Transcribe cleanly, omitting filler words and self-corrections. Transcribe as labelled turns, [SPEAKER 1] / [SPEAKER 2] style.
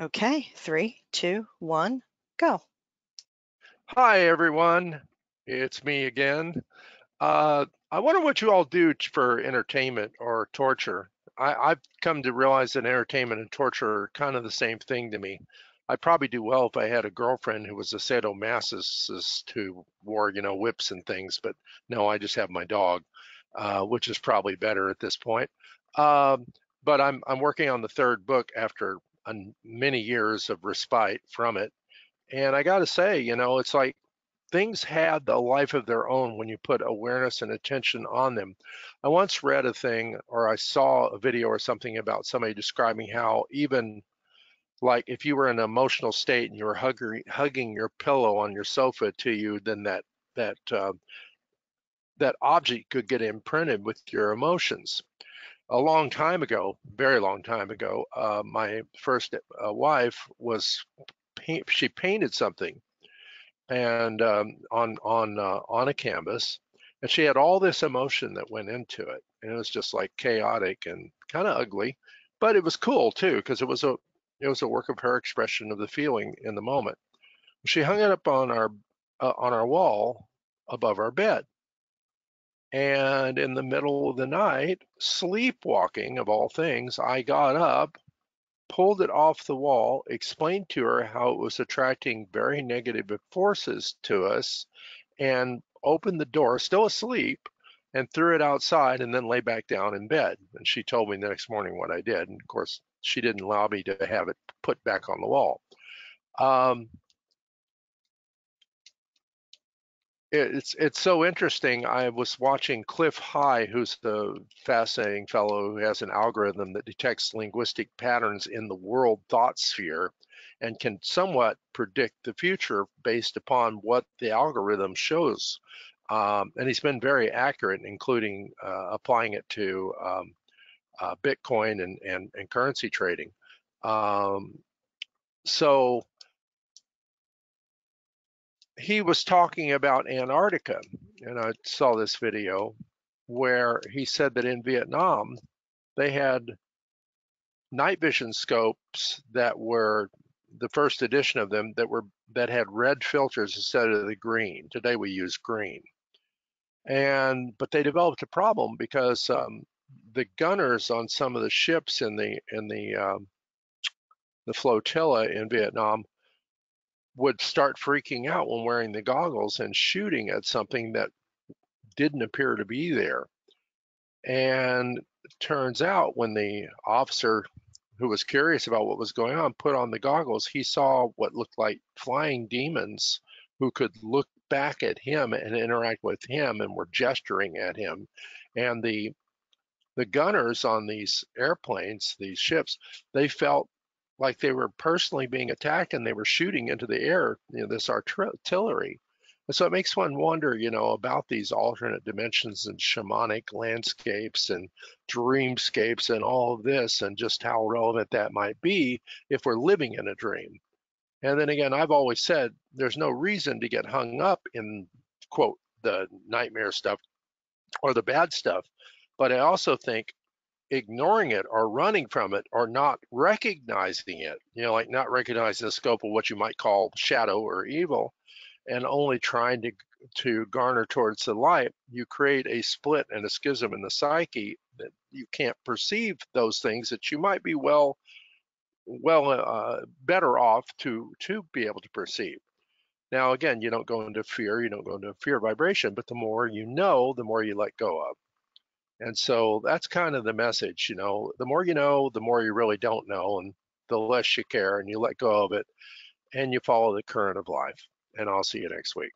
[SPEAKER 1] Okay, 3, 2, 1, go.
[SPEAKER 2] Hi, everyone. It's me again. I wonder what you all do for entertainment or torture. I've come to realize that entertainment and torture are kind of the same thing to me. I'd probably do well if I had a girlfriend who was a sadomasochist who wore, whips and things, but no, I just have my dog, which is probably better at this point. Um, but I'm working on the third book after many years of respite from it. And I got to say, it's like things had a life of their own when you put awareness and attention on them. I once read a thing or I saw a video or something about somebody describing how even like if you were in an emotional state and you were hugging your pillow on your sofa to you, then that that object could get imprinted with your emotions. A long time ago, very long time ago, my first wife was she painted something and on a canvas, and she had all this emotion that went into it, and it was just like chaotic and kind of ugly, but it was cool too because it was a work of her expression of the feeling in the moment. She hung it up on our wall above our bed, and in the middle of the night, sleepwalking of all things, I got up, pulled it off the wall, explained to her how it was attracting very negative forces to us, and opened the door, still asleep, and threw it outside and then lay back down in bed. And she told me the next morning what I did. And of course, she didn't allow me to have it put back on the wall. Um, it's so interesting. I was watching Cliff High, who's the fascinating fellow who has an algorithm that detects linguistic patterns in the world thought sphere and can somewhat predict the future based upon what the algorithm shows. And he's been very accurate, including applying it to Bitcoin and currency trading. Um, so he was talking about Antarctica, and I saw this video where he said that in Vietnam they had night vision scopes that were the first edition of them that had red filters instead of the green. Today we use green, but they developed a problem because the gunners on some of the ships in the flotilla in Vietnam would start freaking out when wearing the goggles and shooting at something that didn't appear to be there. And it turns out when the officer who was curious about what was going on put on the goggles, he saw what looked like flying demons who could look back at him and interact with him and were gesturing at him. And the gunners on these airplanes, these ships, they felt like they were personally being attacked and they were shooting into the air, this artillery. And so it makes one wonder, about these alternate dimensions and shamanic landscapes and dreamscapes and all of this and just how relevant that might be if we're living in a dream. And then again, I've always said there's no reason to get hung up in, quote, the nightmare stuff or the bad stuff. But I also think ignoring it or running from it or not recognizing it, like not recognizing the scope of what you might call shadow or evil and only trying to garner towards the light, you create a split and a schism in the psyche that you can't perceive those things that you might be better off to be able to perceive. Now, again, you don't go into fear, you don't go into fear vibration, but the more you know, the more you let go of. And so that's kind of the message, the more you know, the more you really don't know, and the less you care, and you let go of it, and you follow the current of life. And I'll see you next week.